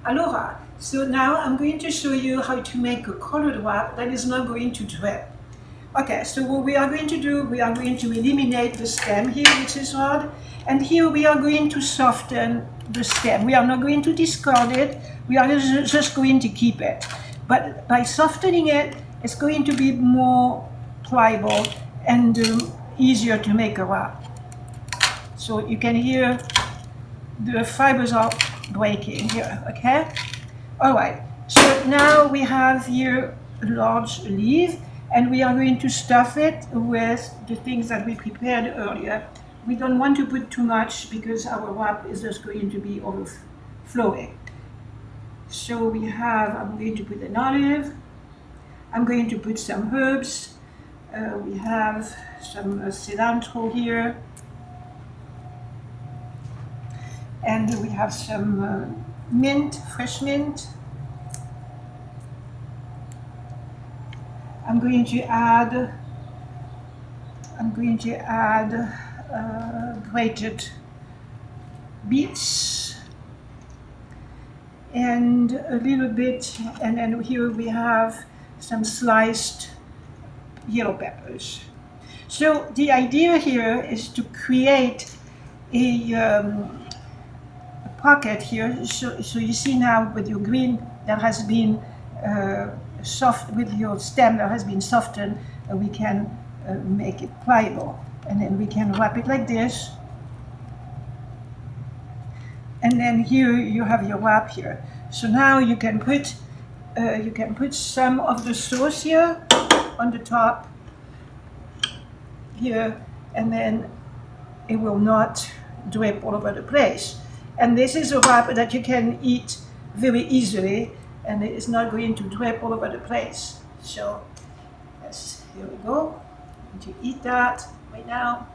Allora, so now I'm going to show you how to make a colored wrap that is not going to drip. Okay, so what we are going to do, we are going to eliminate the stem here, which is hard, and here we are going to soften the stem. We are not going to discard it, we are just going to keep it. But by softening it, it's going to be more pliable and easier to make a wrap. So you can hear the fibers are breaking here, okay? All right, so now we have here a large leaf, and we are going to stuff it with the things that we prepared earlier. We don't want to put too much because our wrap is just going to be overflowing. So we have, I'm going to put an olive, I'm going to put some herbs, we have some cilantro here, and we have some mint, fresh mint. I'm going to add grated beets and a little bit, and then here we have some sliced yellow peppers. So the idea here is to create a pocket here. So you see now with your green that has been soft, with your stem that has been softened, we can make it pliable, and then we can wrap it like this, and then here you have your wrap here. So now you can put some of the sauce here on the top here, and then it will not drip all over the place. And this is a wrap that you can eat very easily, and it is not going to drip all over the place. So yes, here we go. I'm going to eat that right now.